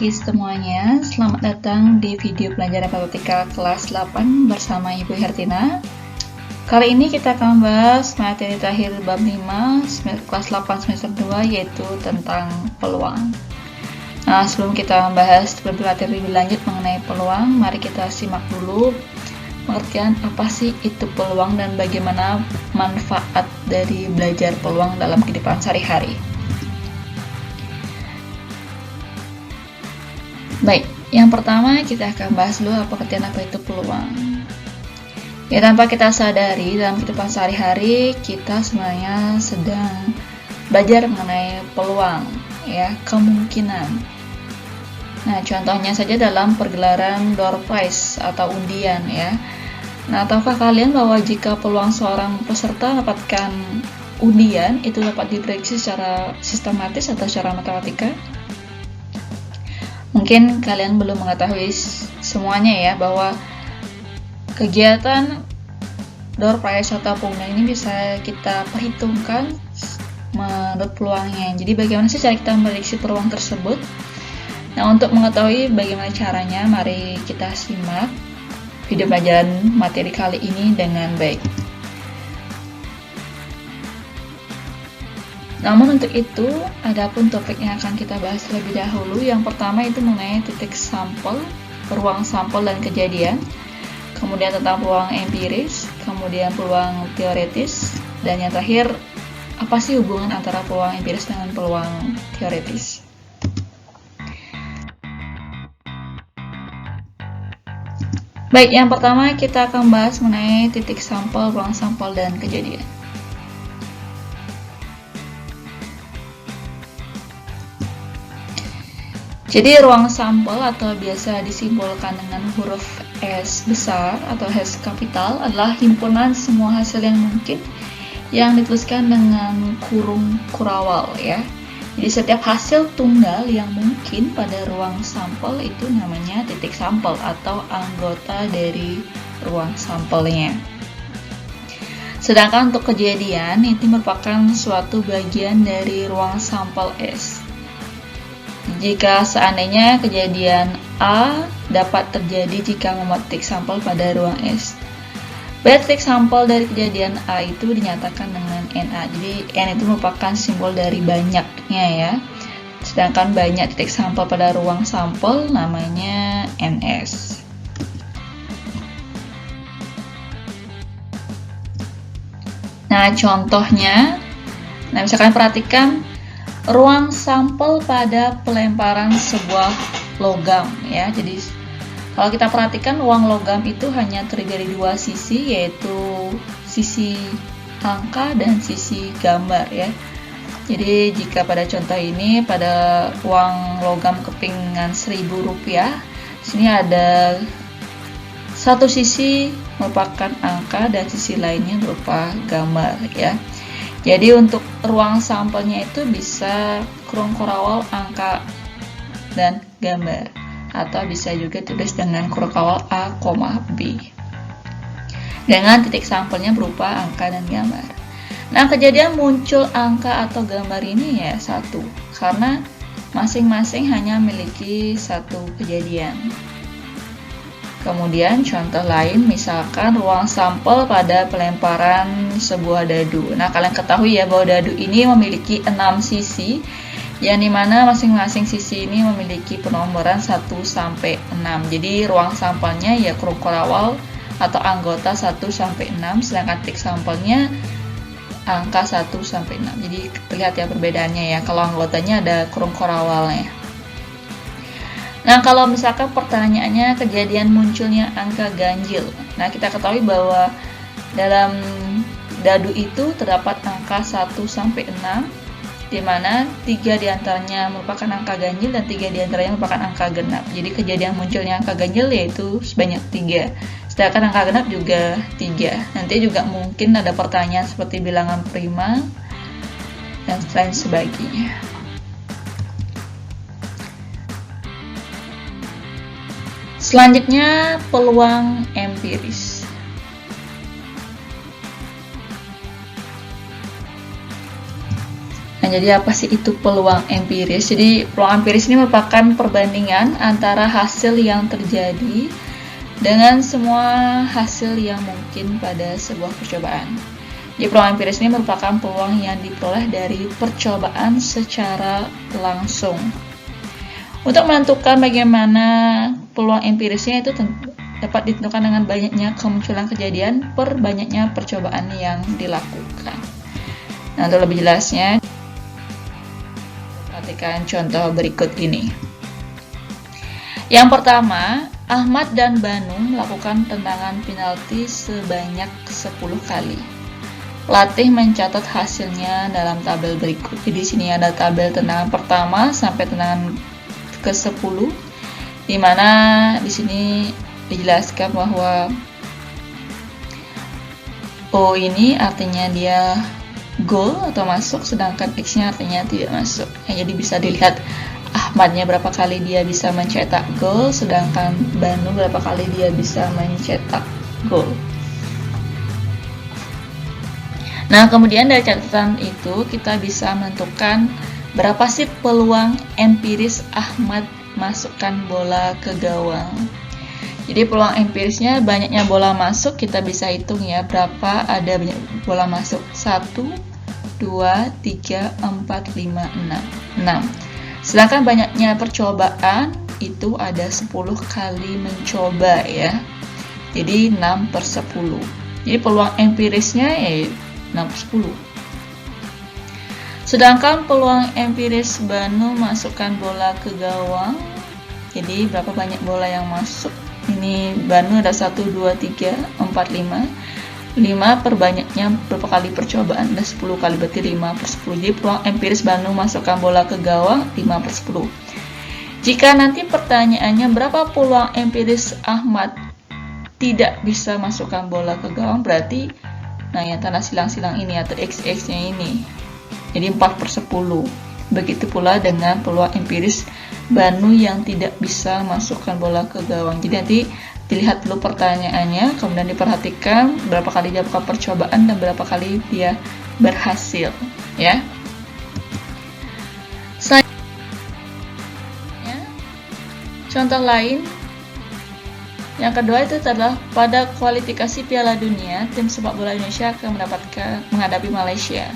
pagi semuanya, selamat datang di video pelajaran matematika kelas 8 bersama Ibu Hertina. Kali ini kita akan bahas materi terakhir bab 5 kelas 8 semester 2, yaitu tentang peluang. Nah, sebelum kita membahas materi lebih lanjut mengenai peluang, mari kita simak dulu pengertian apa sih itu peluang dan bagaimana manfaat dari belajar peluang dalam kehidupan sehari-hari. Baik, yang pertama kita akan bahas dulu pengertian apa itu peluang. Ya, tanpa kita sadari dalam kehidupan sehari-hari kita sebenarnya sedang belajar mengenai peluang, ya, kemungkinan. Nah, contohnya saja dalam pergelaran door prize atau undian, ya. Nah, tahukah kalian bahwa jika peluang seorang peserta mendapatkan undian itu dapat diprediksi secara sistematis atau secara matematika? Mungkin kalian belum mengetahui semuanya ya, bahwa kegiatan door prize atau undian ini bisa kita perhitungkan menurut peluangnya. Jadi bagaimana sih cara kita memprediksi peluang tersebut? Nah, untuk mengetahui bagaimana caranya, mari kita simak video pelajaran materi kali ini dengan baik. Namun untuk itu, adapun topik yang akan kita bahas terlebih dahulu. Yang pertama itu mengenai titik sampel, ruang sampel dan kejadian. Kemudian tentang peluang empiris, kemudian peluang teoretis, dan yang terakhir, apa sih hubungan antara peluang empiris dengan peluang teoretis. Baik, yang pertama kita akan bahas mengenai titik sampel, ruang sampel, dan kejadian. Jadi ruang sampel atau biasa disimbolkan dengan huruf S besar atau S kapital adalah himpunan semua hasil yang mungkin yang dituliskan dengan kurung kurawal, ya. Jadi setiap hasil tunggal yang mungkin pada ruang sampel itu namanya titik sampel atau anggota dari ruang sampelnya. Sedangkan untuk kejadian itu merupakan suatu bagian dari ruang sampel S. Jika seandainya kejadian A dapat terjadi jika memuat titik sampel pada ruang S. Titik sampel dari kejadian A itu dinyatakan dengan NA. Jadi N itu merupakan simbol dari banyaknya, ya. Sedangkan banyak titik sampel pada ruang sampel namanya NS. Nah, contohnya, misalkan perhatikan ruang sampel pada pelemparan sebuah logam, ya. Jadi kalau kita perhatikan ruang logam itu hanya terdiri dari dua sisi, yaitu sisi angka dan sisi gambar, ya. Jadi jika pada contoh ini pada uang logam kepingan Rp1.000, sini ada satu sisi merupakan angka dan sisi lainnya berupa gambar, ya. Jadi untuk ruang sampelnya itu bisa kurung kurawal angka dan gambar, atau bisa juga tulis dengan kurung kurawal A, B dengan titik sampelnya berupa angka dan gambar. Nah, kejadian muncul angka atau gambar ini ya satu, karena masing-masing hanya memiliki satu kejadian. Kemudian contoh lain, misalkan ruang sampel pada pelemparan sebuah dadu. Nah, kalian ketahui ya bahwa dadu ini memiliki 6 sisi, yang dimana masing-masing sisi ini memiliki penomoran 1 sampai 6. Jadi ruang sampelnya ya kurung kurawal atau anggota 1 sampai 6, sedangkan titik sampelnya angka 1 sampai 6. Jadi terlihat ya perbedaannya, ya. Kalau anggotanya ada kurung kurawalnya. Nah, kalau misalkan pertanyaannya kejadian munculnya angka ganjil. Nah, kita ketahui bahwa dalam dadu itu terdapat angka 1 sampai 6, di mana 3 diantaranya merupakan angka ganjil dan 3 diantaranya merupakan angka genap. Jadi kejadian munculnya angka ganjil yaitu sebanyak 3. Sedangkan angka genap juga 3. Nanti juga mungkin ada pertanyaan seperti bilangan prima dan lain sebagainya. Selanjutnya, peluang empiris. Nah, jadi apa sih itu peluang empiris? Jadi peluang empiris ini merupakan perbandingan antara hasil yang terjadi dengan semua hasil yang mungkin pada sebuah percobaan. Jadi peluang empiris ini merupakan peluang yang diperoleh dari percobaan secara langsung. Untuk menentukan bagaimana peluang empirisnya itu dapat ditentukan dengan banyaknya kemunculan kejadian per banyaknya percobaan yang dilakukan. Nah, untuk lebih jelasnya, perhatikan contoh berikut ini. Yang pertama, Ahmad dan Banu melakukan tendangan penalti sebanyak 10 kali. Pelatih mencatat hasilnya dalam tabel berikut. Jadi di sini ada tabel tendangan pertama sampai tendangan ke-10, di mana di sini dijelaskan bahwa O ini artinya dia gol atau masuk, sedangkan X-nya artinya tidak masuk. Ya, jadi bisa dilihat Ahmadnya berapa kali dia bisa mencetak gol, sedangkan Banu berapa kali dia bisa mencetak gol. Nah, kemudian dari catatan itu kita bisa menentukan berapa sih peluang empiris Ahmad masukkan bola ke gawang. Jadi peluang empirisnya banyaknya bola masuk, kita bisa hitung ya berapa ada banyak bola masuk. 1, 2, 3, 4, 5, 6. Sedangkan banyaknya percobaan itu ada 10 kali mencoba ya. Jadi 6/10. Jadi peluang empirisnya 6/10. Sedangkan peluang empiris Banu masukkan bola ke gawang, jadi berapa banyak bola yang masuk? Ini Banu ada 1, 2, 3, 4, 5. 5 per banyaknya berapa kali percobaan? Ada 10 kali, berarti 5/10. Jadi peluang empiris Banu masukkan bola ke gawang 5/10. Jika nanti pertanyaannya berapa peluang empiris Ahmad tidak bisa masukkan bola ke gawang, berarti nah yang tanda silang-silang ini atau XX-nya ini. Jadi 4/10. Begitu pula dengan peluang empiris Banu yang tidak bisa masukkan bola ke gawang. Jadi nanti dilihat dulu pertanyaannya, kemudian diperhatikan berapa kali dia melakukan percobaan dan berapa kali dia berhasil, ya. Selanjutnya, contoh lain yang kedua itu adalah pada kualifikasi Piala Dunia, tim sepak bola Indonesia akan menghadapi Malaysia.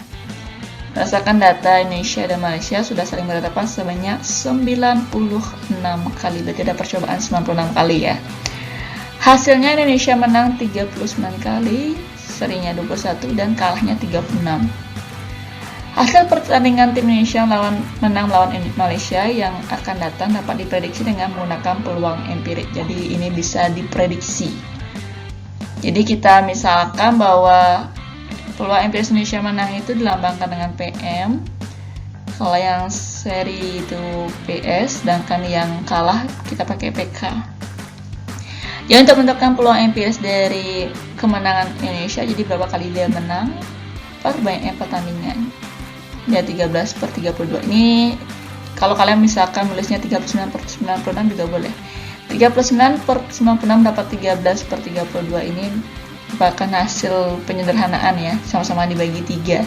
Berdasarkan data Indonesia dan Malaysia sudah saling berhadapan sebanyak 96 kali, berarti ada percobaan 96 kali ya. Hasilnya Indonesia menang 39 kali, serinya 21 dan kalahnya 36. Hasil pertandingan tim Indonesia menang melawan Malaysia yang akan datang dapat diprediksi dengan menggunakan peluang empirik. Jadi ini bisa diprediksi. Jadi kita misalkan bahwa peluang empiris Indonesia menang itu dilambangkan dengan PM. Kalau yang seri itu PS, sedangkan yang kalah kita pakai PK. Jadi untuk menentukan peluang empiris dari kemenangan Indonesia, jadi berapa kali dia menang per banyaknya pertandingan. Dia 13/32. Ini kalau kalian misalkan nulisnya 39/96 juga boleh. 39/96 dapat 13/32 ini bahkan hasil penyederhanaan ya, sama-sama dibagi 3.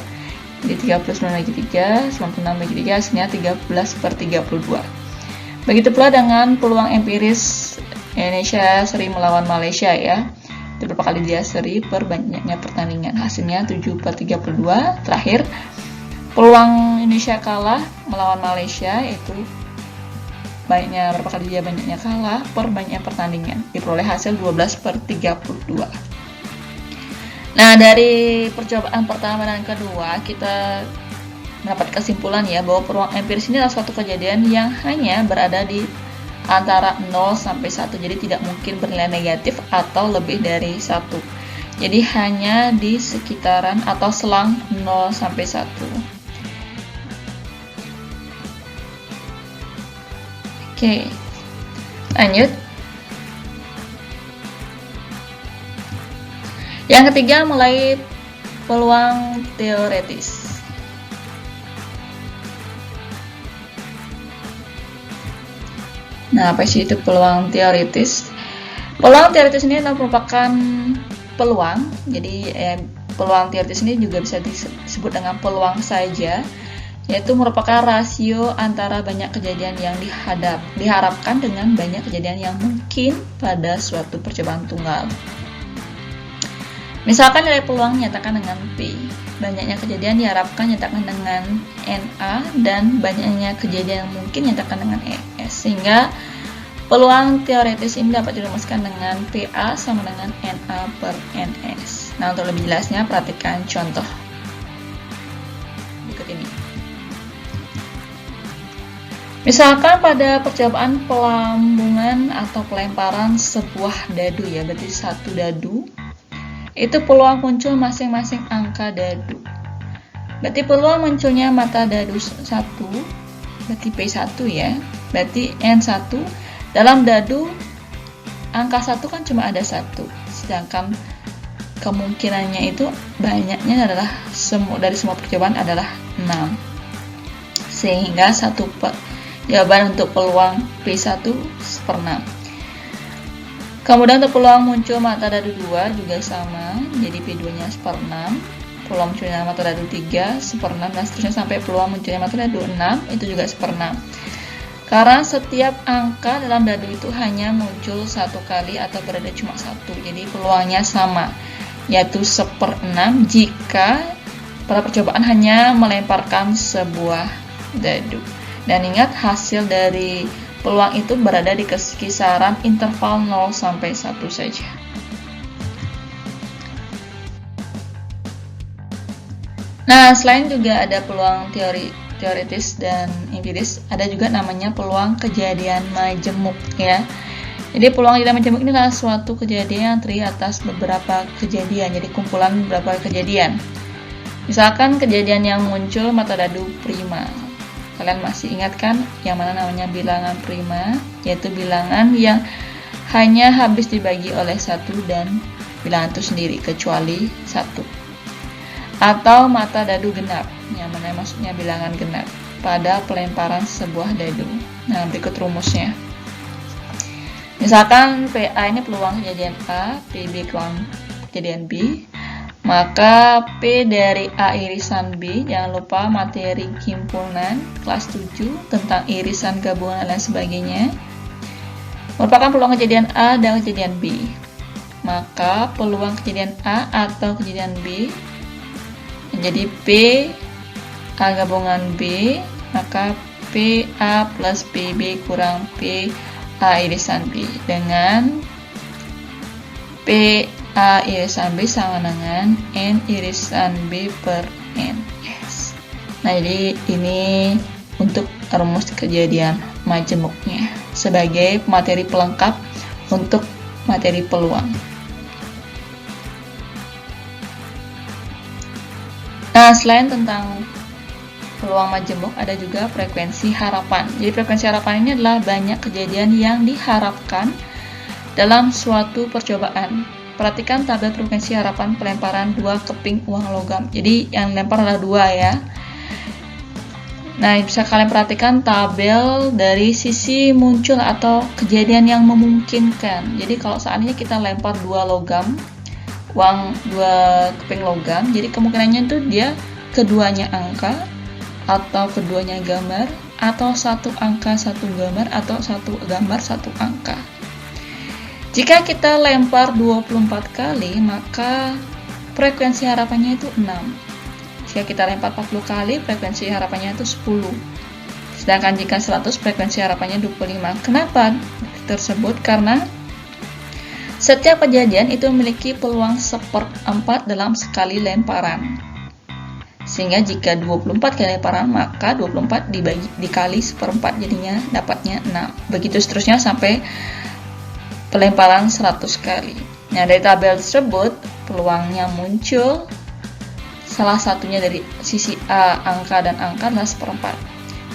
Jadi 39 bagi 3, 96 bagi 3, hasilnya 13/32. Begitu pula dengan peluang empiris Indonesia seri melawan Malaysia ya. Itu berapa kali dia seri per banyaknya pertandingan, hasilnya 7/32. Terakhir, peluang Indonesia kalah melawan Malaysia itu banyaknya berapa kali dia banyaknya kalah per banyaknya pertandingan, diperoleh hasil 12/32. Nah, dari percobaan pertama dan kedua, kita mendapat kesimpulan ya bahwa peluang empiris ini adalah suatu kejadian yang hanya berada di antara 0 sampai 1. Jadi tidak mungkin bernilai negatif atau lebih dari 1. Jadi hanya di sekitaran atau selang 0 sampai 1. Oke. Lanjut. Yang ketiga, mulai peluang teoretis. Nah, apa sih itu peluang teoretis? Peluang teoretis ini merupakan peluang. Jadi peluang teoretis ini juga bisa disebut dengan peluang saja. yaitu merupakan rasio antara banyak kejadian yang diharapkan dengan banyak kejadian yang mungkin pada suatu percobaan tunggal. Misalkan nilai peluang nyatakan dengan P. Banyaknya kejadian diharapkan nyatakan dengan NA, dan banyaknya kejadian yang mungkin nyatakan dengan ES. Sehingga peluang teoretis ini dapat dirumuskan dengan PA sama dengan NA per NS. Nah, untuk lebih jelasnya perhatikan contoh berikut ini. Misalkan pada percobaan pelambungan atau pelemparan sebuah dadu, ya, berarti satu dadu, itu peluang muncul masing-masing angka dadu. Berarti peluang munculnya mata dadu 1, berarti P1 ya, berarti N1. Dalam dadu, angka 1 kan cuma ada 1, sedangkan kemungkinannya itu banyaknya adalah dari semua percobaan adalah 6. Sehingga jawaban untuk peluang P1 1/6. Kemudian untuk peluang muncul mata dadu 2 juga sama, jadi P2-nya 1/6. Peluang munculnya mata dadu 3 1/6, dan seterusnya sampai peluang munculnya mata dadu 6 itu juga 1/6. Karena setiap angka dalam dadu itu hanya muncul satu kali atau berada cuma satu, jadi peluangnya sama, yaitu 1/6 jika pada percobaan hanya melemparkan sebuah dadu. Dan ingat, hasil dari peluang itu berada di kisaran interval 0 sampai 1 saja. Nah, selain juga ada peluang teoritis dan empiris, ada juga namanya peluang kejadian majemuk, ya. Jadi peluang kejadian majemuk ini adalah suatu kejadian yang terdiri atas beberapa kejadian, jadi kumpulan beberapa kejadian. Misalkan kejadian yang muncul mata dadu prima. Kalian masih ingat kan yang mana namanya bilangan prima, yaitu bilangan yang hanya habis dibagi oleh 1 dan bilangan itu sendiri kecuali 1. Atau mata dadu genap, yang mana maksudnya bilangan genap pada pelemparan sebuah dadu. Nah, berikut rumusnya. Misalkan PA ini peluang kejadian A, PB peluang kejadian B, maka P dari A irisan B, jangan lupa materi himpunan kelas 7 tentang irisan gabungan dan lain sebagainya, merupakan peluang kejadian A dan kejadian B. Maka peluang kejadian A atau kejadian B menjadi P A gabungan B, maka PA plus PB kurang PA irisan B, dengan PA irisan B sama dengan N irisan B per N. Yes. Nah, jadi ini untuk rumus kejadian majemuknya sebagai materi pelengkap untuk materi peluang. Nah, selain tentang peluang majemuk, ada juga frekuensi harapan. Jadi frekuensi harapan ini adalah banyak kejadian yang diharapkan dalam suatu percobaan. Perhatikan tabel frekuensi harapan pelemparan 2 keping uang logam. Jadi yang lempar adalah 2 ya. Nah, bisa kalian perhatikan tabel dari sisi muncul atau kejadian yang memungkinkan. Jadi kalau seandainya kita lempar 2 logam, uang 2 keping logam, jadi kemungkinannya itu dia keduanya angka, atau keduanya gambar, atau satu angka satu gambar, atau satu gambar satu angka. Jika kita lempar 24 kali, maka frekuensi harapannya itu 6. Jika kita lempar 40 kali, frekuensi harapannya itu 10. Sedangkan jika 100, frekuensi harapannya 25. Kenapa tersebut? Karena setiap kejadian itu memiliki peluang 1/4 dalam sekali lemparan. Sehingga jika 24 kali lemparan, maka 24 dikali 1/4, jadinya dapatnya 6. Begitu seterusnya sampai pelemparan 100 kali. Nah, dari tabel tersebut, peluangnya muncul salah satunya dari sisi A, angka dan angka adalah 1/4.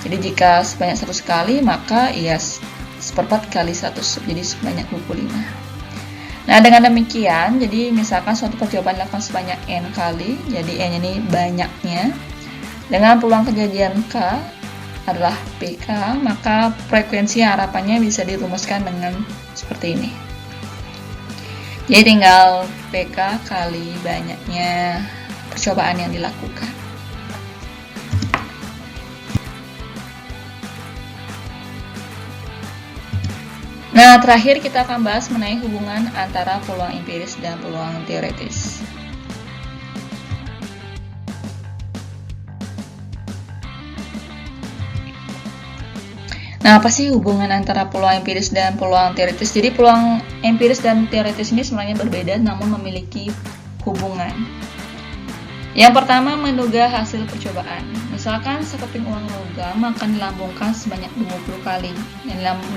Jadi jika sebanyak 100 kali, maka ya 1/4 kali 100, jadi sebanyak 25. Nah, dengan demikian, jadi misalkan suatu percobaan dilakukan sebanyak N kali, jadi N ini banyaknya, dengan peluang kejadian K adalah PK, maka frekuensi harapannya bisa dirumuskan dengan seperti ini. Jadi tinggal PK kali banyaknya percobaan yang dilakukan. Nah, terakhir kita akan bahas mengenai hubungan antara peluang empiris dan peluang teoritis. Nah, apa sih hubungan antara peluang empiris dan peluang teoritis? Jadi peluang empiris dan teoritis ini sebenarnya berbeda namun memiliki hubungan. Yang pertama, menduga hasil percobaan. Misalkan sekeping uang logam akan dilambungkan sebanyak 20 kali.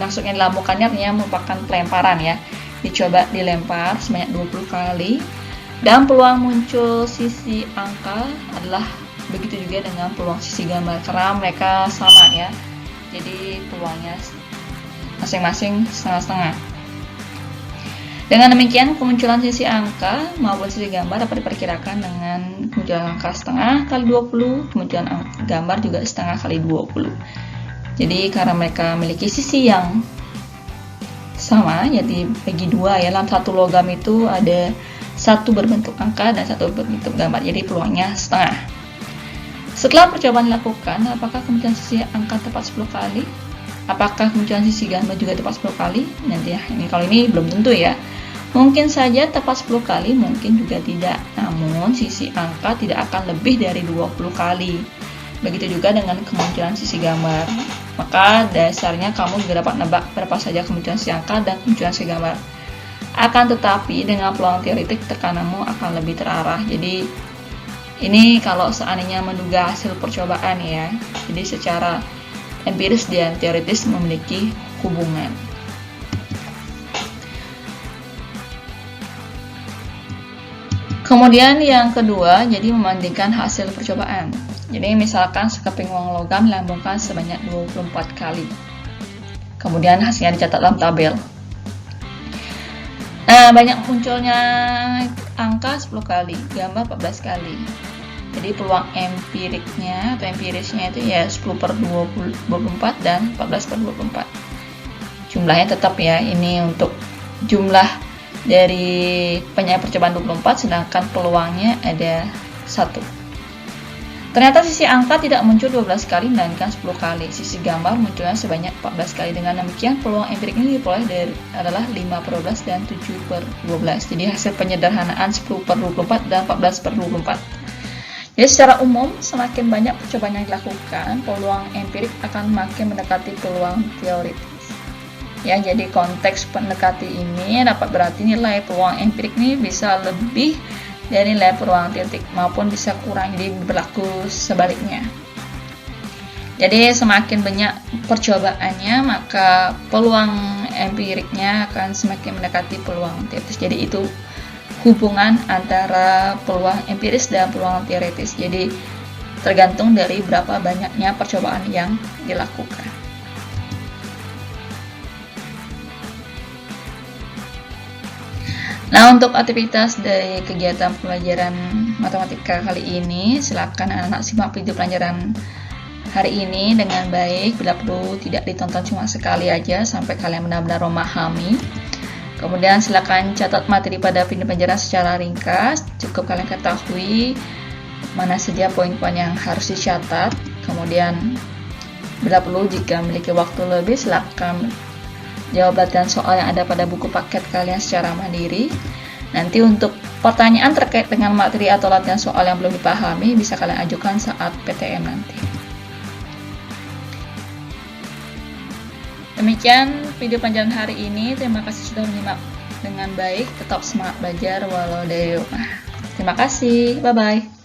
Maksudnya dilambungkannya artinya merupakan pelemparan ya. Dicoba dilempar sebanyak 20 kali. Dan peluang muncul sisi angka adalah begitu juga dengan peluang sisi gambar karena mereka sama ya. Jadi peluangnya masing-masing setengah-setengah. Dengan demikian, kemunculan sisi angka maupun sisi gambar dapat diperkirakan dengan kemunculan angka setengah kali 20, kemunculan gambar juga setengah kali 20. Jadi karena mereka memiliki sisi yang sama, jadi bagi dua ya, dalam satu logam itu ada satu berbentuk angka dan satu berbentuk gambar, jadi peluangnya setengah. Setelah percobaan dilakukan, apakah kemunculan sisi angka tepat 10 kali? Apakah kemunculan sisi gambar juga tepat 10 kali? Nanti ya, kalau ini belum tentu ya. Mungkin saja tepat 10 kali, mungkin juga tidak. Namun sisi angka tidak akan lebih dari 20 kali. Begitu juga dengan kemunculan sisi gambar. Maka dasarnya kamu juga dapat nebak berapa saja kemunculan sisi angka dan kemunculan sisi gambar. Akan tetapi dengan peluang teoritik tekananmu akan lebih terarah. Jadi ini kalau seandainya menduga hasil percobaan ya. Jadi secara empiris dan teoritis memiliki hubungan. Kemudian yang kedua, jadi membandingkan hasil percobaan. Jadi misalkan sekeping uang logam dilambungkan sebanyak 24 kali. Kemudian hasilnya dicatat dalam tabel. Nah, banyak munculnya angka 10 kali, gambar 14 kali. Jadi peluang empiriknya atau empirisnya itu ya 10 per 24 dan 14 per 24. Jumlahnya tetap ya, ini untuk jumlah dari percobaan 24, sedangkan peluangnya ada 1. Ternyata sisi angka tidak muncul 12 kali, melainkan 10 kali. Sisi gambar munculnya sebanyak 14 kali. Dengan demikian, peluang empirik ini diperoleh adalah 5 per 12 dan 7 per 12. Jadi hasil penyederhanaan 10 per 24 dan 14 per 24. Jadi secara umum, semakin banyak percobaan yang dilakukan, peluang empirik akan makin mendekati peluang teoritis. Ya, jadi konteks mendekati ini dapat berarti nilai peluang empirik ini bisa lebih dari nilai peluang teoritik maupun bisa kurang, jadi berlaku sebaliknya. Jadi semakin banyak percobaannya, maka peluang empiriknya akan semakin mendekati peluang teoritis. Jadi itu hubungan antara peluang empiris dan peluang teoritis. Jadi tergantung dari berapa banyaknya percobaan yang dilakukan. Nah, untuk aktivitas dari kegiatan pembelajaran matematika kali ini, silakan anak-anak simak video pelajaran hari ini dengan baik. Bila perlu tidak ditonton cuma sekali aja sampai kalian benar-benar memahami. Kemudian silakan catat materi pada video pelajaran secara ringkas. Cukup kalian ketahui mana saja poin-poin yang harus dicatat. Kemudian bila perlu jika memiliki waktu lebih, silakan jawab latihan soal yang ada pada buku paket kalian secara mandiri. Nanti untuk pertanyaan terkait dengan materi atau latihan soal yang belum dipahami bisa kalian ajukan saat PTM nanti. Demikian video pelajaran hari ini. Terima kasih sudah menyimak dengan baik. Tetap semangat belajar walau dari rumah. Terima kasih. Bye-bye.